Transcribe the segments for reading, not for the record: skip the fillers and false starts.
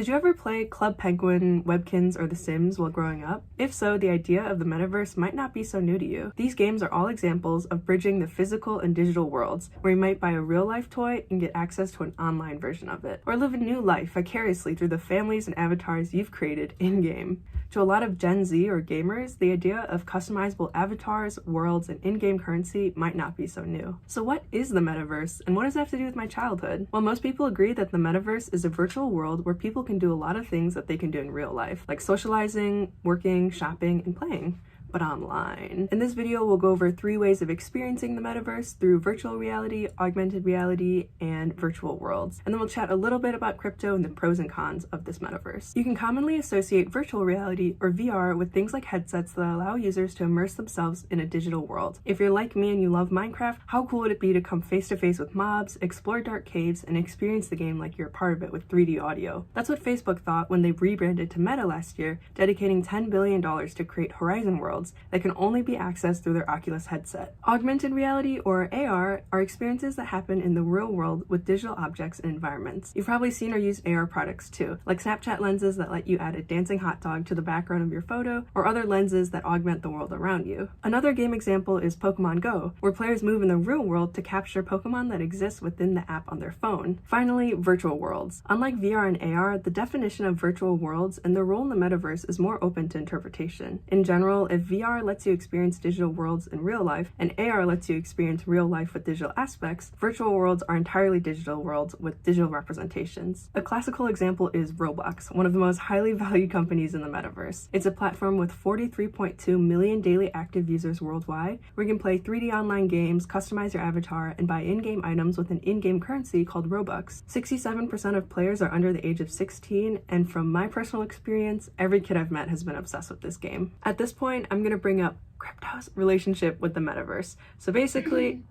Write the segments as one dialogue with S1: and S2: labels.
S1: Did you ever play Club Penguin, Webkins, or The Sims while growing up? If so, the idea of the metaverse might not be so new to you. These games are all examples of bridging the physical and digital worlds, where you might buy a real-life toy and get access to an online version of it, or live a new life vicariously through the families and avatars you've created in-game. To a lot of Gen Z or gamers, the idea of customizable avatars, worlds, and in-game currency might not be so new. So what is the metaverse, and what does it have to do with my childhood? Well, most people agree that the metaverse is a virtual world where people can do a lot of things that they can do in real life, like socializing, working, shopping, and playing, but online. In this video, we'll go over 3 ways of experiencing the metaverse through virtual reality, augmented reality, and virtual worlds. And then we'll chat a little bit about crypto and the pros and cons of this metaverse. You can commonly associate virtual reality, or VR, with things like headsets that allow users to immerse themselves in a digital world. If you're like me and you love Minecraft, how cool would it be to come face to face with mobs, explore dark caves, and experience the game like you're a part of it with 3D audio? That's what Facebook thought when they rebranded to Meta last year, dedicating $10 billion to create Horizon worlds that can only be accessed through their Oculus headset. Augmented reality, or AR, are experiences that happen in the real world with digital objects and environments. You've probably seen or used AR products too, like Snapchat lenses that let you add a dancing hot dog to the background of your photo, or other lenses that augment the world around you. Another game example is Pokemon Go, where players move in the real world to capture Pokemon that exist within the app on their phone. Finally, virtual worlds. Unlike VR and AR, the definition of virtual worlds and their role in the metaverse is more open to interpretation. In general, if VR lets you experience digital worlds in real life, and AR lets you experience real life with digital aspects, virtual worlds are entirely digital worlds with digital representations. A classical example is Roblox, one of the most highly valued companies in the metaverse. It's a platform with 43.2 million daily active users worldwide, where you can play 3D online games, customize your avatar, and buy in-game items with an in-game currency called Robux. 67% of players are under the age of 16, and from my personal experience, every kid I've met has been obsessed with this game. At this point, I'm gonna bring up crypto's relationship with the metaverse. So basically,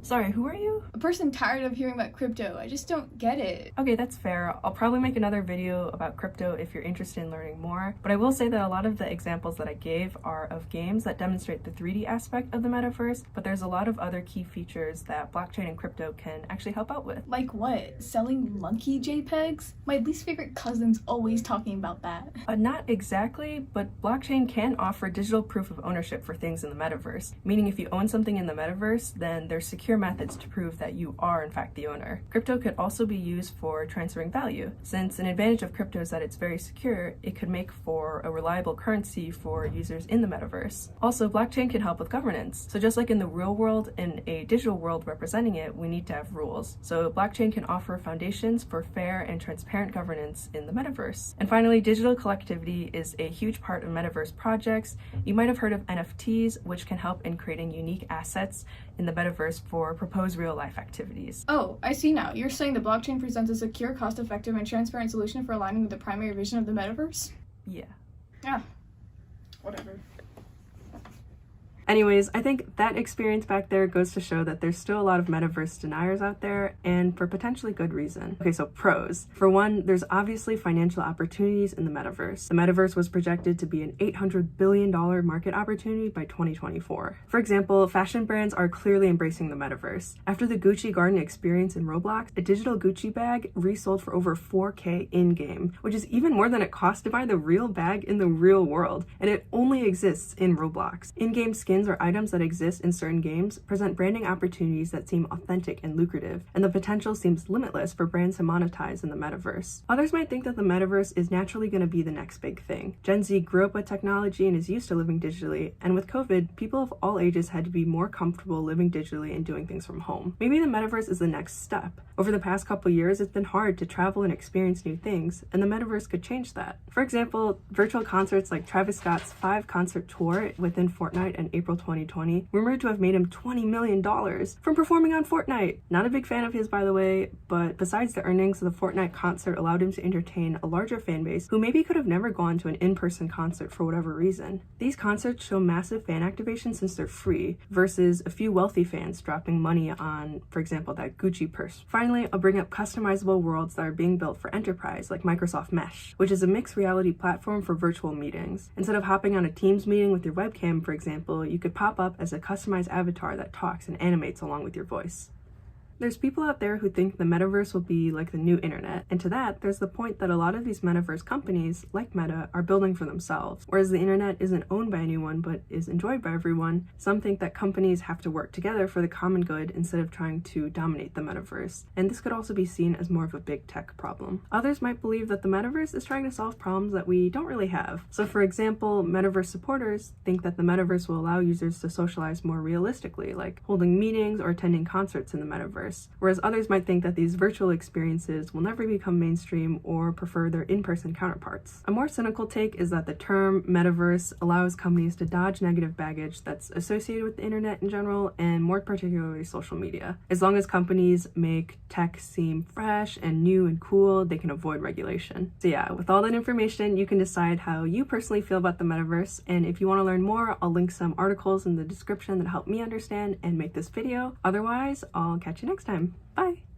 S1: sorry, who are you?
S2: A person tired of hearing about crypto. I just don't get it.
S1: Okay, that's fair. I'll probably make another video about crypto if you're interested in learning more, but I will say that a lot of the examples that I gave are of games that demonstrate the 3D aspect of the metaverse, but there's a lot of other key features that blockchain and crypto can actually help out with.
S2: Like what? Selling monkey JPEGs? My least favorite cousin's always talking about that.
S1: Not exactly, but blockchain can offer digital proof of ownership for things in the metaverse, meaning if you own something in the metaverse, then there's secure methods to prove that you are in fact the owner. Crypto could also be used for transferring value. Since an advantage of crypto is that it's very secure, it could make for a reliable currency for users in the metaverse. Also, blockchain can help with governance. So just like in the real world, in a digital world representing it, we need to have rules. So blockchain can offer foundations for fair and transparent governance in the metaverse. And finally, digital collectivity is a huge part of metaverse projects. You might have heard of NFTs, which can help in creating unique assets in the metaverse for proposed real-life activities.
S2: Oh, I see now. You're saying the blockchain presents a secure, cost-effective, and transparent solution for aligning with the primary vision of the metaverse?
S1: Yeah.
S2: Yeah. Whatever.
S1: Anyways, I think that experience back there goes to show that there's still a lot of metaverse deniers out there, and for potentially good reason. Okay, so pros. For one, there's obviously financial opportunities in the metaverse. The metaverse was projected to be an $800 billion market opportunity by 2024. For example, fashion brands are clearly embracing the metaverse. After the Gucci Garden experience in Roblox, a digital Gucci bag resold for over $4K in-game, which is even more than it costs to buy the real bag in the real world, and it only exists in Roblox. In-game skins or items that exist in certain games present branding opportunities that seem authentic and lucrative, and the potential seems limitless for brands to monetize in the metaverse. Others might think that the metaverse is naturally going to be the next big thing. Gen Z grew up with technology and is used to living digitally, and with COVID, people of all ages had to be more comfortable living digitally and doing things from home. Maybe the metaverse is the next step. Over the past couple years, it's been hard to travel and experience new things, and the metaverse could change that. For example, virtual concerts like Travis Scott's 5-concert tour within Fortnite in April 2020, rumored to have made him $20 million from performing on Fortnite. Not a big fan of his, by the way, but besides the earnings, the Fortnite concert allowed him to entertain a larger fan base who maybe could have never gone to an in-person concert for whatever reason. These concerts show massive fan activation since they're free, versus a few wealthy fans dropping money on, for example, that Gucci purse. Finally, I'll bring up customizable worlds that are being built for enterprise, like Microsoft Mesh, which is a mixed reality platform for virtual meetings. Instead of hopping on a Teams meeting with your webcam, for example, you could pop up as a customized avatar that talks and animates along with your voice. There's people out there who think the metaverse will be like the new internet, and to that, there's the point that a lot of these metaverse companies, like Meta, are building for themselves. Whereas the internet isn't owned by anyone but is enjoyed by everyone, some think that companies have to work together for the common good instead of trying to dominate the metaverse, and this could also be seen as more of a big tech problem. Others might believe that the metaverse is trying to solve problems that we don't really have. So for example, metaverse supporters think that the metaverse will allow users to socialize more realistically, like holding meetings or attending concerts in the metaverse, whereas others might think that these virtual experiences will never become mainstream or prefer their in-person counterparts. A more cynical take is that the term metaverse allows companies to dodge negative baggage that's associated with the internet in general, and more particularly social media. As long as companies make tech seem fresh and new and cool, they can avoid regulation. So yeah, with all that information, you can decide how you personally feel about the metaverse, and if you want to learn more, I'll link some articles in the description that help me understand and make this video. Otherwise, I'll catch you next time. Bye!